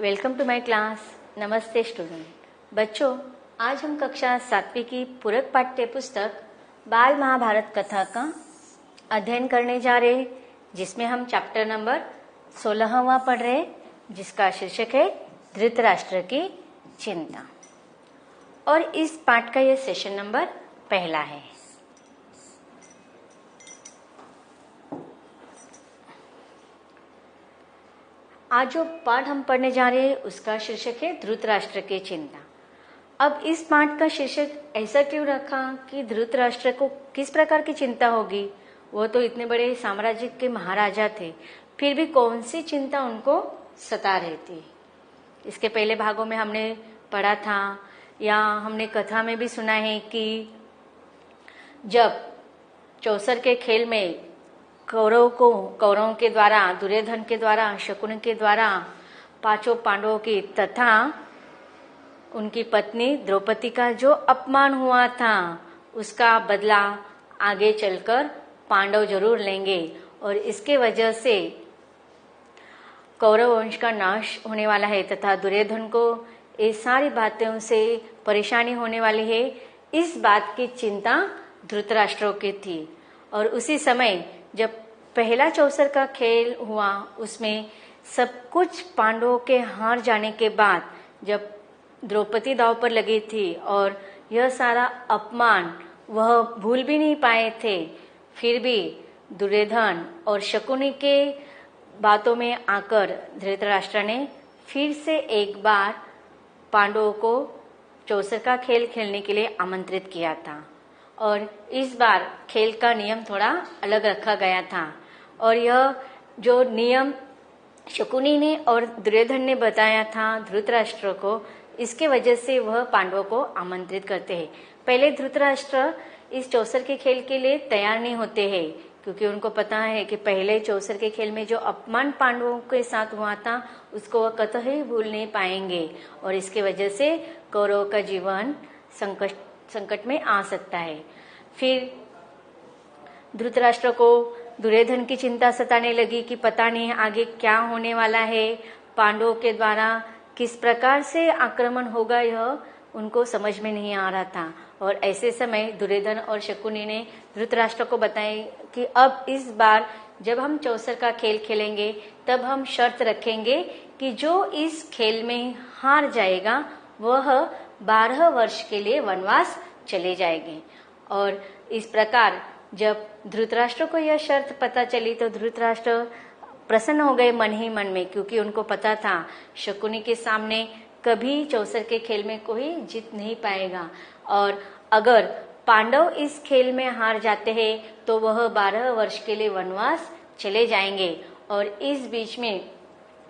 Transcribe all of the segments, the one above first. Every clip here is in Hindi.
Welcome to my class. नमस्ते स्टूडेंट। बच्चों, आज हम कक्षा 7वीं की पूरक पाठ्य पुस्तक बाल महाभारत कथा का अध्ययन करने जा रहे हैं, जिसमें हम चैप्टर नंबर 16वां पढ़ रहे हैं, जिसका शीर्षक है धृतराष्ट्र की चिंता। और इस पाठ का यह सेशन नंबर पहला है। आज जो पाठ हम पढ़ने जा रहे हैं उसका शीर्षक है धृतराष्ट्र की चिंता। अब इस पाठ का शीर्षक ऐसा क्यों रखा कि धृतराष्ट्र को किस प्रकार की चिंता होगी? वो तो इतने बड़े साम्राज्य के महाराजा थे, फिर भी कौन सी चिंता उनको सता रही थी। इसके पहले भागों में हमने पढ़ा था या हमने कथा में भी सुना है कि जब चौसर के खेल में कौरवों के द्वारा, दुर्योधन के द्वारा, शकुनि के द्वारा पांचों पांडवों की तथा उनकी पत्नी द्रौपदी का जो अपमान हुआ था, उसका बदला आगे चलकर पांडव जरूर लेंगे और इसके वजह से कौरव वंश का नाश होने वाला है तथा दुर्योधन को ये सारी बातों से परेशानी होने वाली है। इस बात की चिंता धृतराष्ट्र की थी। और उसी समय जब पहला चौसर का खेल हुआ, उसमें सब कुछ पांडवों के हार जाने के बाद जब द्रौपदी दांव पर लगी थी और यह सारा अपमान वह भूल भी नहीं पाए थे, फिर भी दुर्योधन और शकुनि के बातों में आकर धृतराष्ट्र ने फिर से एक बार पांडवों को चौसर का खेल खेलने के लिए आमंत्रित किया था। और इस बार खेल का नियम थोड़ा अलग रखा गया था और यह जो नियम शकुनि ने और दुर्योधन ने बताया था धृतराष्ट्र को, इसके वजह से वह पांडवों को आमंत्रित करते हैं। पहले धृतराष्ट्र इस चौसर के खेल के लिए तैयार नहीं होते हैं, क्योंकि उनको पता है कि पहले चौसर के खेल में जो अपमान पांडवों के साथ हुआ था उसको वह कतई भूल नहीं पाएंगे और इसके वजह से कौरवों का जीवन संकट में आ सकता है। फिर धृतराष्ट्र को दुर्योधन की चिंता सताने लगी कि पता नहीं आगे क्या होने वाला है, पांडवों के द्वारा किस प्रकार से आक्रमण होगा, यह उनको समझ में नहीं आ रहा था। और ऐसे समय दुर्योधन और शकुनि ने धृतराष्ट्र को बताया कि अब इस बार जब हम चौसर का खेल खेलेंगे तब हम शर्त रखेंगे कि जो इस खेल में हार जाएगा वह 12 वर्ष के लिए वनवास चले जाएंगे। और इस प्रकार जब धृतराष्ट्र को यह शर्त पता चली तो धृतराष्ट्र प्रसन्न हो गए मन ही मन में, क्योंकि उनको पता था शकुनि के सामने कभी चौसर के खेल में कोई जीत नहीं पाएगा और अगर पांडव इस खेल में हार जाते हैं तो वह 12 वर्ष के लिए वनवास चले जाएंगे और इस बीच में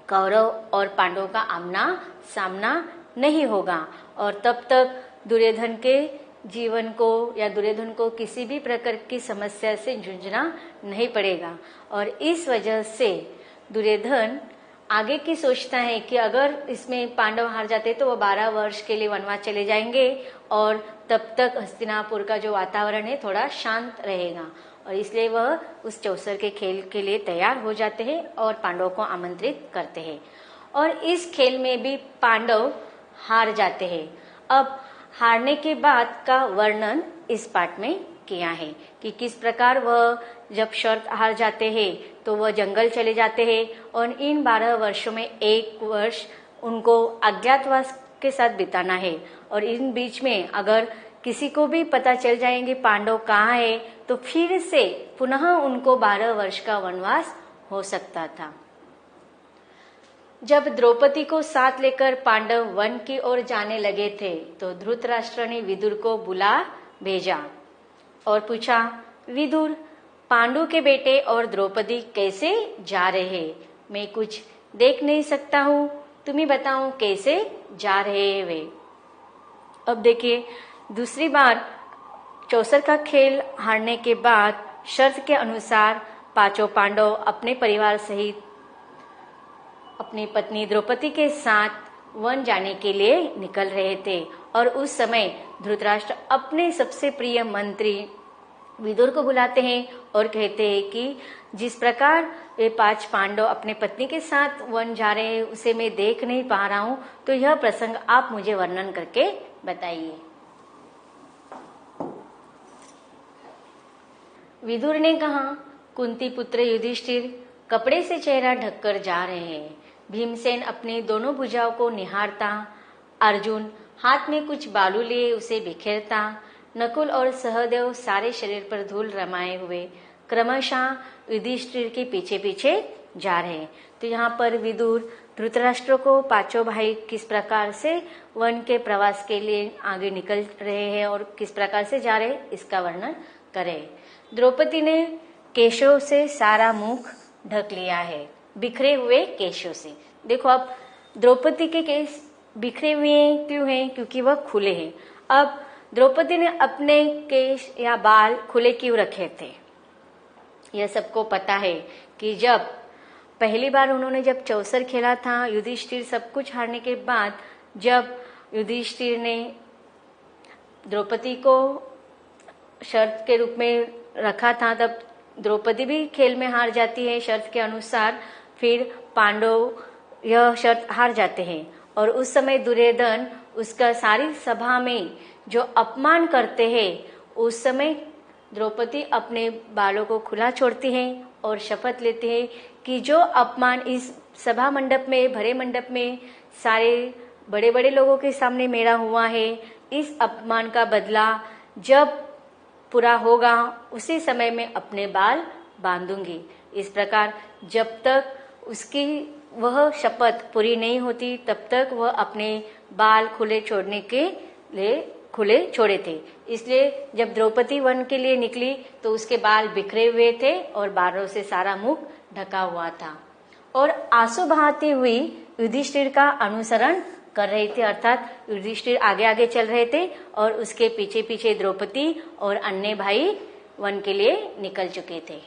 कौरव और पांडव का आमना सामना नहीं होगा और तब तक दुर्योधन के जीवन को या दुर्योधन को किसी भी प्रकार की समस्या से जूझना नहीं पड़ेगा। और इस वजह से दुर्योधन आगे की सोचता है कि अगर इसमें पांडव हार जाते तो वह 12 वर्ष के लिए वनवास चले जाएंगे और तब तक हस्तिनापुर का जो वातावरण है थोड़ा शांत रहेगा और इसलिए वह उस चौसर के खेल के लिए तैयार हो जाते हैं और पांडवों को आमंत्रित करते हैं। और इस खेल में भी पांडव हार जाते हैं। अब हारने के बाद का वर्णन इस पाठ में किया है कि किस प्रकार वह जब शर्त हार जाते हैं तो वह जंगल चले जाते हैं और इन 12 वर्षों में एक वर्ष उनको अज्ञातवास के साथ बिताना है और इन बीच में अगर किसी को भी पता चल जाएंगे पांडव कहाँ है तो फिर से पुनः उनको 12 वर्ष का वनवास हो सकता था। जब द्रौपदी को साथ लेकर पांडव वन की ओर जाने लगे थे तो धृतराष्ट्र ने विदुर को बुला भेजा और पूछा, विदुर, पांडु के बेटे और द्रौपदी कैसे जा रहे हैं? मैं कुछ देख नहीं सकता हूँ, तुम ही बताओ कैसे जा रहे हैं वे। अब देखिए, दूसरी बार चौसर का खेल हारने के बाद शर्त के अनुसार पांचों पांडव अपने परिवार सहित अपनी पत्नी द्रौपदी के साथ वन जाने के लिए निकल रहे थे और उस समय धृतराष्ट्र अपने सबसे प्रिय मंत्री विदुर को बुलाते हैं और कहते हैं कि जिस प्रकार ये 5 पांडव अपने पत्नी के साथ वन जा रहे हैं उसे मैं देख नहीं पा रहा हूं, तो यह प्रसंग आप मुझे वर्णन करके बताइए। विदुर ने कहा, कुंती पुत्र युधिष्ठिर कपड़े से चेहरा ढककर जा रहे हैं। भीमसेन अपनी दोनों भुजाओं को निहारता, अर्जुन हाथ में कुछ बालू लिए उसे बिखेरता, नकुल और सहदेव सारे शरीर पर धूल रमाए हुए क्रमशः युधिष्ठिर के पीछे पीछे जा रहे हैं। तो यहाँ पर विदुर धृतराष्ट्र को 5 भाई किस प्रकार से वन के प्रवास के लिए आगे निकल रहे हैं और किस प्रकार से जा रहे हैं इसका वर्णन करें। द्रौपदी ने केशों से सारा मुख ढक लिया है, बिखरे हुए केशों से। देखो अब द्रौपदी के केश बिखरे हुए क्यों हैं? क्योंकि वह खुले हैं। अब द्रौपदी ने अपने केश या बाल खुले क्यों रखे थे? यह सबको पता है कि जब पहली बार उन्होंने जब चौसर खेला था, युधिष्ठिर सब कुछ हारने के बाद जब युधिष्ठिर ने द्रौपदी को शर्त के रूप में रखा था, तब द्रौपदी भी खेल में हार जाती है शर्त के अनुसार। फिर पांडव यह शर्त हार जाते हैं और उस समय दुर्योधन उसका सारी सभा में जो अपमान करते हैं, उस समय द्रौपदी अपने बालों को खुला छोड़ती है और शपथ लेते हैं कि जो अपमान इस सभा मंडप में, भरे मंडप में सारे बड़े बड़े लोगों के सामने मेरा हुआ है, इस अपमान का बदला जब पूरा होगा उसी समय में अपने बाल बांधूंगी। इस प्रकार जब तक उसकी वह शपथ पूरी नहीं होती तब तक वह अपने बाल खुले छोड़ने के लिए खुले छोड़े थे। इसलिए जब द्रौपदी वन के लिए निकली तो उसके बाल बिखरे हुए थे और बालों से सारा मुख ढका हुआ था और आंसू बहाती हुई युधिष्ठिर का अनुसरण कर रहे थे। अर्थात युधिष्ठिर आगे आगे चल रहे थे और उसके पीछे पीछे द्रौपदी और अन्य भाई वन के लिए निकल चुके थे।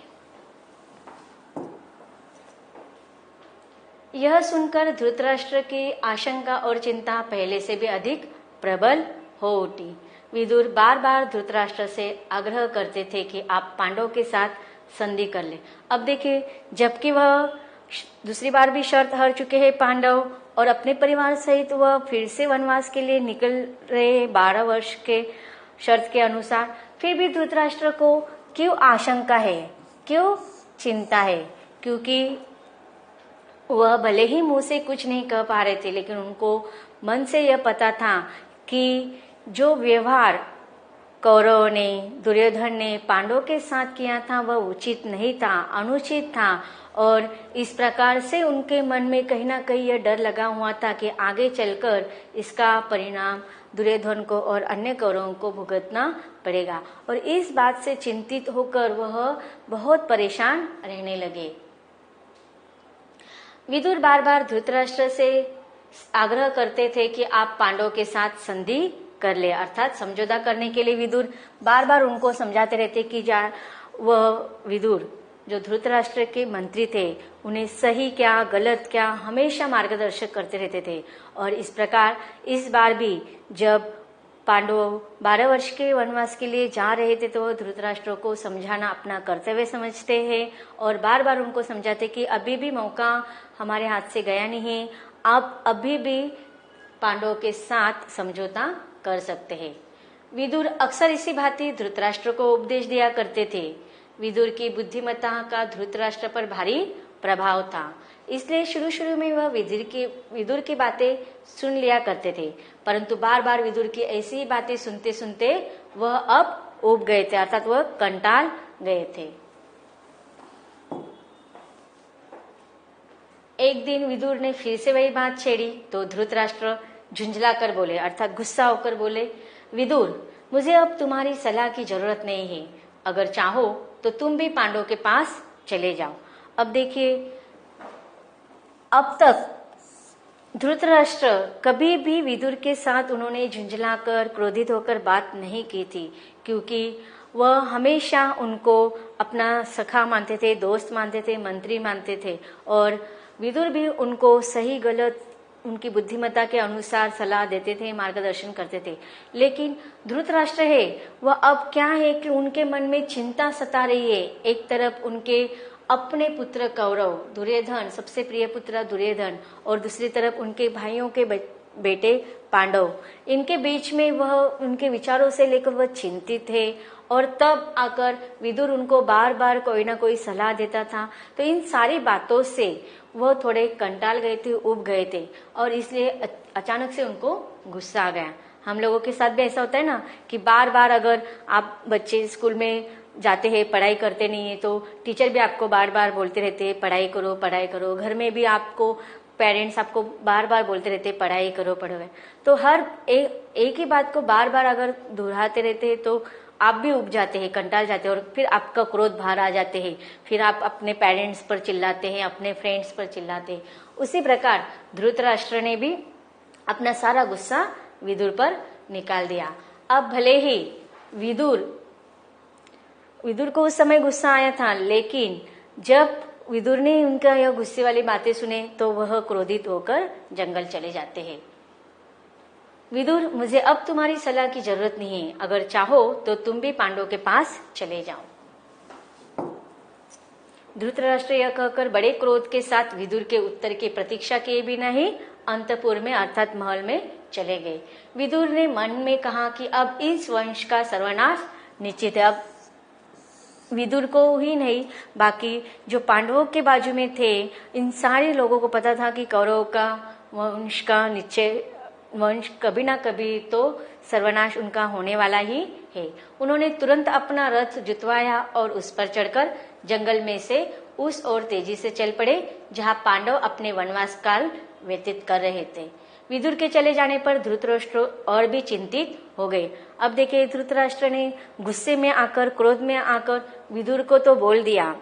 यह सुनकर धृतराष्ट्र की आशंका और चिंता पहले से भी अधिक प्रबल हो उठी। विदुर बार बार धृतराष्ट्र से आग्रह करते थे कि आप पांडवों के साथ संधि कर ले। अब देखिए, जबकि वह दूसरी बार भी शर्त हार चुके हैं पांडव और अपने परिवार सहित वह फिर से वनवास के लिए निकल रहे 12 वर्ष के शर्त के अनुसार, फिर भी धृतराष्ट्र को क्यों आशंका है, क्यों चिंता है? क्योंकि वह भले ही मुंह से कुछ नहीं कह पा रहे थे, लेकिन उनको मन से यह पता था कि जो व्यवहार कौरवों ने, दुर्योधन ने पांडवों के साथ किया था वह उचित नहीं था, अनुचित था और इस प्रकार से उनके मन में कहीं ना कहीं यह डर लगा हुआ था कि आगे चलकर इसका परिणाम दुर्योधन को और अन्य कौरवों को भुगतना पड़ेगा। और इस बात से चिंतित होकर वह बहुत परेशान रहने लगे। विदुर बार बार धृतराष्ट्र से आग्रह करते थे कि आप पांडवों के साथ संधि कर ले, अर्थात समझौता करने के लिए विदुर बार बार उनको समझाते रहते कि वह विदुर जो धृतराष्ट्र के मंत्री थे उन्हें सही क्या गलत क्या हमेशा मार्गदर्शक करते रहते थे। और इस प्रकार इस बार भी जब पांडव 12 वर्ष के वनवास के लिए जा रहे थे तो धृतराष्ट्र को समझाना अपना कर्तव्य समझते हैं और बार बार उनको समझाते कि अभी भी मौका हमारे हाथ से गया नहीं है, आप अभी भी पांडवों के साथ समझौता कर सकते हैं। विदुर अक्सर इसी भांति धृतराष्ट्र को उपदेश दिया करते थे। विदुर की बुद्धिमत्ता का धृतराष्ट्र पर भारी प्रभाव था, इसलिए शुरू शुरू में वह विदुर की बातें सुन लिया करते थे, परंतु बार बार विदुर की ऐसी ही बातें सुनते सुनते वह अब ऊब गए थे, अर्थात वह कंटाल गए थे। एक दिन विदुर ने फिर से वही बात छेड़ी तो धृतराष्ट्र झुंझला कर बोले, अर्थात गुस्सा होकर बोले, विदुर मुझे अब तुम्हारी सलाह की जरूरत नहीं है, अगर चाहो तो तुम भी पांडवों के पास चले जाओ। अब देखिए, अब तक धृतराष्ट्र कभी भी विदुर के साथ उन्होंने झुंझलाकर क्रोधित होकर बात नहीं की थी, क्योंकि वह हमेशा उनको अपना सखा मानते थे, दोस्त मानते थे, मंत्री मानते थे और विदुर भी उनको सही गलत उनकी बुद्धिमत्ता के अनुसार सलाह देते थे, मार्गदर्शन करते थे। लेकिन धृतराष्ट्र है वह अब क्या है कि उनके मन में चिंता सता रही है। एक तरफ उनके अपने पुत्र कौरव दुर्योधन, सबसे प्रिय पुत्र दुर्योधन, और दूसरी तरफ उनके भाइयों के बेटे पांडव, इनके बीच में वह उनके विचारों से लेकर वह चिंतित है। और तब आकर विदुर उनको बार बार कोई ना कोई सलाह देता था। तो इन सारी बातों से वह थोड़े कंटाल गए थे, उब गए थे, और इसलिए अचानक से उनको गुस्सा आ गया। हम लोगों के साथ भी ऐसा होता है ना कि बार बार अगर आप बच्चे स्कूल में जाते हैं, पढ़ाई करते नहीं है, तो टीचर भी आपको बार बार बोलते रहते हैं पढ़ाई करो पढ़ाई करो। घर में भी आपको पेरेंट्स आपको बार बार बोलते रहते हैं पढ़ाई करो पढ़ो। तो हर एक ही बात को बार बार अगर दोहराते रहते हैं तो आप भी उब जाते हैं, कंटाल जाते हैं, और फिर आपका क्रोध बाहर आ जाते हैं। फिर आप अपने पेरेंट्स पर चिल्लाते हैं, अपने फ्रेंड्स पर चिल्लाते हैं। उसी प्रकार धृतराष्ट्र ने भी अपना सारा गुस्सा विदुर पर निकाल दिया। अब भले ही विदुर को उस समय गुस्सा आया था, लेकिन जब विदुर ने उनका यह गुस्से वाली बातें सुने तो वह क्रोधित होकर जंगल चले जाते हैं। विदुर, मुझे अब तुम्हारी सलाह की जरूरत नहीं है, अगर चाहो तो तुम भी पांडवों के पास चले जाओ। धृतराष्ट्र यह कहकर बड़े क्रोध के साथ विदुर के उत्तर की प्रतीक्षा किए बिना ही अंतपुर में अर्थात महल में चले गए। विदुर ने मन में कहा कि अब इस वंश का सर्वनाश निश्चित है। अब विदुर को ही नहीं, बाकी जो पांडवों के बाजू में थे, इन सारे लोगों को पता था कि कौरव का वंश कभी ना कभी तो सर्वनाश उनका होने वाला ही है। उन्होंने तुरंत अपना रथ जुतवाया और उस पर चढ़कर जंगल में से उस ओर तेजी से चल पड़े जहां पांडव अपने वनवास काल व्यतीत कर रहे थे। विदुर के चले जाने पर धृतराष्ट्र और भी चिंतित हो गए। अब देखिए, धृतराष्ट्र ने गुस्से में आकर, क्रोध में आकर विदुर को तो बोल दिया,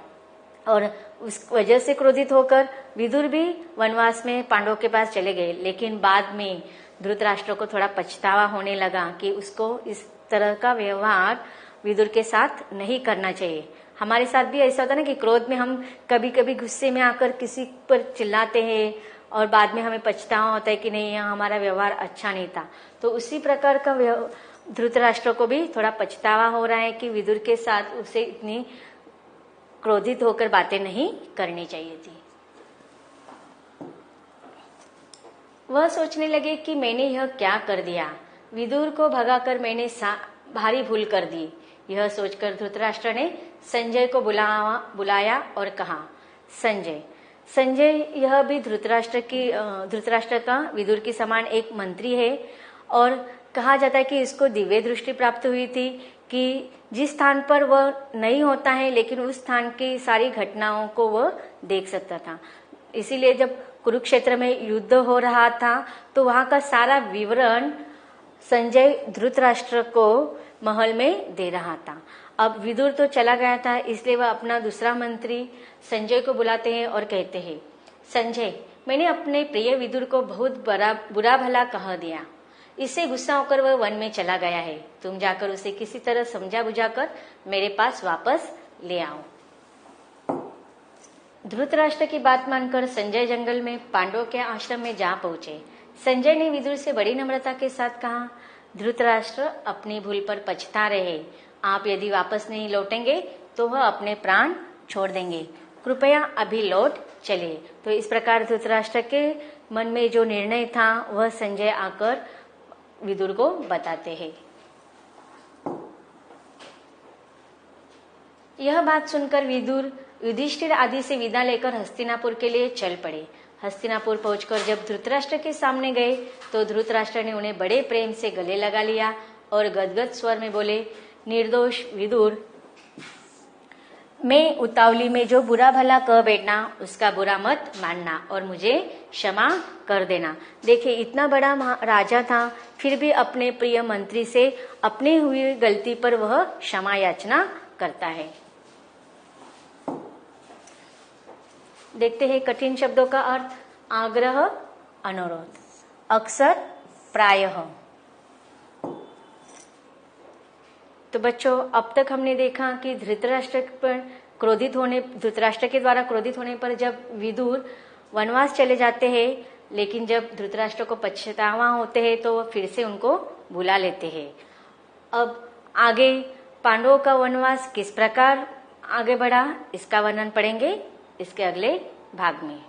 और उस वजह से क्रोधित होकर विदुर भी वनवास में पांडवों के पास चले गए। लेकिन बाद में धृतराष्ट्र को थोड़ा पछतावा होने लगा कि उसको इस तरह का व्यवहार विदुर के साथ नहीं करना चाहिए। हमारे साथ भी ऐसा होता है ना कि क्रोध में हम कभी कभी गुस्से में आकर किसी पर चिल्लाते हैं और बाद में हमें पछतावा होता है कि नहीं, यहाँ हमारा व्यवहार अच्छा नहीं था। तो उसी प्रकार का धृतराष्ट्र को भी थोड़ा पछतावा हो रहा है कि विदुर के साथ उसे इतनी क्रोधित होकर बातें नहीं करनी चाहिए थी। वह सोचने लगे कि मैंने यह क्या कर दिया, विदुर को भगाकर मैंने भारी भूल कर दी। यह सोचकर धृतराष्ट्र ने संजय को बुलाया और कहा, संजय यह भी धृतराष्ट्र का विदुर के समान एक मंत्री है, और कहा जाता है कि इसको दिव्य दृष्टि प्राप्त हुई थी कि जिस स्थान पर वह नहीं होता है लेकिन उस स्थान की सारी घटनाओं को वह देख सकता था। इसीलिए जब कुरुक्षेत्र में युद्ध हो रहा था तो वहां का सारा विवरण संजय धृतराष्ट्र को महल में दे रहा था। अब विदुर तो चला गया था, इसलिए वह अपना दूसरा मंत्री संजय को बुलाते हैं और कहते हैं, संजय, मैंने अपने प्रिय विदुर को बहुत बुरा भला कह दिया। इससे गुस्सा होकर वह वन में चला गया है। तुम जाकर उसे किसी तरह समझा बुझाकर मेरे पास वापस ले आओ। धृतराष्ट्र की बात मानकर संजय जंगल में पांडवों के आश्रम में जा पहुंचे। संजय ने विदुर से बड़ी नम्रता के साथ कहा, धृतराष्ट्र अपनी भूल पर पछता रहे। आप यदि वापस नहीं लौटेंगे तो वह अपने प्राण छोड़ देंगे। कृपया अभी लौट चले। तो इस प्रकार धृतराष्ट्र के मन में जो निर्णय था वह संजय आकर विदुर को बताते हैं। यह बात सुनकर विदुर युधिष्ठिर आदि से विदा लेकर हस्तिनापुर के लिए चल पड़े। हस्तिनापुर पहुंचकर जब धृतराष्ट्र के सामने गए तो धृतराष्ट्र ने उन्हें बड़े प्रेम से गले लगा लिया और गदगद स्वर में बोले, निर्दोष विदुर, मैं उतावली में जो बुरा भला कह बैठना उसका बुरा मत मानना और मुझे क्षमा कर देना। देखिए, इतना बड़ा राजा था, फिर भी अपने प्रिय मंत्री से अपनी हुई गलती पर वह क्षमा याचना करता है। देखते हैं कठिन शब्दों का अर्थ। आग्रह, अनुरोध, अक्सर, प्रायः। तो बच्चों, अब तक हमने देखा कि धृतराष्ट्र के द्वारा क्रोधित होने पर जब विदुर वनवास चले जाते हैं लेकिन जब धृतराष्ट्र को पछतावा होते हैं तो फिर से उनको बुला लेते हैं। अब आगे पांडवों का वनवास किस प्रकार आगे बढ़ा, इसका वर्णन पढ़ेंगे इसके अगले भाग में।